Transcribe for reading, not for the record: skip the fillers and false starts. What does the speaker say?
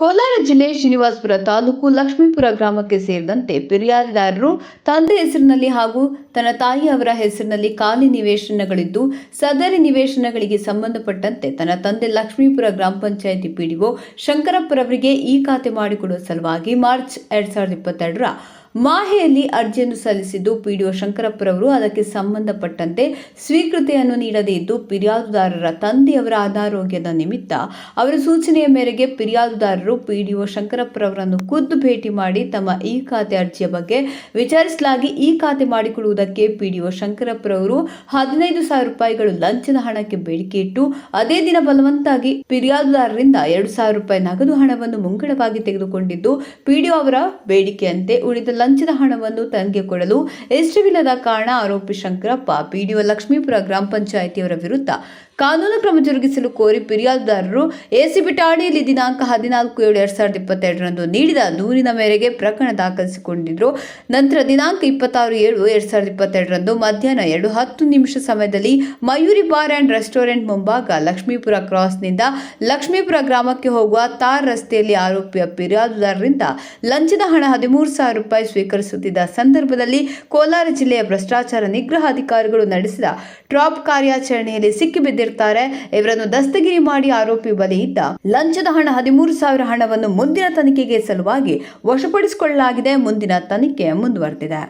ಕೋಲಾರ ಜಿಲ್ಲೆ ಶ್ರೀನಿವಾಸಪುರ ತಾಲೂಕು ಲಕ್ಷ್ಮೀಪುರ ಗ್ರಾಮಕ್ಕೆ ಸೇರಿದಂತೆ ಫಿರ್ಯಾದಿದಾರರು ತಂದೆ ಹೆಸರಿನಲ್ಲಿ ಹಾಗೂ ತನ್ನ ತಾಯಿಯವರ ಹೆಸರಿನಲ್ಲಿ ಖಾಲಿ ನಿವೇಶನಗಳಿದ್ದು, ಸದರಿ ನಿವೇಶನಗಳಿಗೆ ಸಂಬಂಧಪಟ್ಟಂತೆ ತನ್ನ ತಂದೆ ಲಕ್ಷ್ಮೀಪುರ ಗ್ರಾಮ ಪಂಚಾಯಿತಿ ಪಿಡಿಒ ಶಂಕರಪ್ಪರವರಿಗೆ ಈ ಖಾತೆ ಮಾಡಿಕೊಡುವ ಸಲುವಾಗಿ ಮಾರ್ಚ್ 2022ರ ಮಾಹೆಯಲ್ಲಿ ಅರ್ಜಿಯನ್ನು ಸಲ್ಲಿಸಿದ್ದು, ಪಿಡಿಒ ಶಂಕರಪ್ಪರವರು ಅದಕ್ಕೆ ಸಂಬಂಧಪಟ್ಟಂತೆ ಸ್ವೀಕೃತಿಯನ್ನು ನೀಡದೇ ಇದ್ದು, ಫಿರ್ಯಾದುದಾರರ ತಂದೆಯವರ ಅನಾರೋಗ್ಯದ ನಿಮಿತ್ತ ಅವರ ಸೂಚನೆಯ ಮೇರೆಗೆ ಫಿರ್ಯಾದುದಾರರು ಪಿಡಿಒ ಶಂಕರಪ್ಪರವರನ್ನು ಖುದ್ದು ಭೇಟಿ ಮಾಡಿ ತಮ್ಮ ಈ ಖಾತೆ ಅರ್ಜಿಯ ಬಗ್ಗೆ ವಿಚಾರಿಸಲಾಗಿ ಈ ಖಾತೆ ಮಾಡಿಕೊಡುವುದಕ್ಕೆ ಪಿಡಿಒ ಶಂಕರಪ್ಪರವರು 15,000 ರೂಪಾಯಿಗಳು ಲಂಚದ ಹಣಕ್ಕೆ ಬೇಡಿಕೆ ಇಟ್ಟು, ಅದೇ ದಿನ ಬಲವಂತಾಗಿ ಫಿರ್ಯಾದುದಾರರಿಂದ 2,000 ರೂಪಾಯಿ ನಗದು ಹಣವನ್ನು ಮುಂಗಡವಾಗಿ ತೆಗೆದುಕೊಂಡಿದ್ದು, ಪಿಡಿಒ ಅವರ ಬೇಡಿಕೆಯಂತೆ ಉಳಿದ ಲಂಚದ ಹಣವನ್ನು ತನಗೆ ಕೊಡಲು ಇಷ್ಟವಿಲ್ಲದ ಕಾರಣ ಆರೋಪಿ ಶಂಕರಪ್ಪ ಪಿಡಿಒ ಲಕ್ಷ್ಮೀಪುರ ಗ್ರಾಮ ಪಂಚಾಯಿತಿಯವರ ವಿರುದ್ಧ ಕಾನೂನು ಕ್ರಮ ಜರುಗಿಸಲು ಕೋರಿ ಫಿರ್ಯಾದುದಾರರು ಎಸಿಬಿ ಠಾಣೆಯಲ್ಲಿ ದಿನಾಂಕ 14/7/2022ರಂದು ನೀಡಿದ ದೂರಿನ ಮೇರೆಗೆ ಪ್ರಕರಣ ದಾಖಲಿಸಿಕೊಂಡಿದ್ರು. ನಂತರ ದಿನಾಂಕ 26/7/2022ರಂದು ಮಧ್ಯಾಹ್ನ 2:10 ಸಮಯದಲ್ಲಿ ಮಯೂರಿ ಬಾರ್ ಅಂಡ್ ರೆಸ್ಟೋರೆಂಟ್ ಮುಂಭಾಗ ಲಕ್ಷ್ಮೀಪುರ ಕ್ರಾಸ್ನಿಂದ ಲಕ್ಷ್ಮೀಪುರ ಗ್ರಾಮಕ್ಕೆ ಹೋಗುವ ತಾರ್ ರಸ್ತೆಯಲ್ಲಿ ಆರೋಪಿಯ ಫಿರ್ಯಾದುದಾರರಿಂದ ಲಂಚದ ಹಣ 13,000 ರೂಪಾಯಿ ಸ್ವೀಕರಿಸುತ್ತಿದ್ದ ಸಂದರ್ಭದಲ್ಲಿ ಕೋಲಾರ ಜಿಲ್ಲೆಯ ಭ್ರಷ್ಟಾಚಾರ ನಿಗ್ರಹ ಅಧಿಕಾರಿಗಳು ನಡೆಸಿದ ಟ್ರಾಪ್ ಕಾರ್ಯಾಚರಣೆಯಲ್ಲಿ ಸಿಕ್ಕಿಬಿದ್ದಿರುತ್ತಾರೆ. ಇವರನ್ನು ದಸ್ತಗಿರಿ ಮಾಡಿ ಆರೋಪಿ ಬಳಿ ಇದ್ದ ಲಂಚದ ಹಣ 13,000 ಹಣವನ್ನು ಮುಂದಿನ ತನಿಖೆಗೆ ಸಲುವಾಗಿ ವಶಪಡಿಸಿಕೊಳ್ಳಲಾಗಿದೆ. ಮುಂದಿನ ತನಿಖೆ ಮುಂದುವರೆದಿದೆ.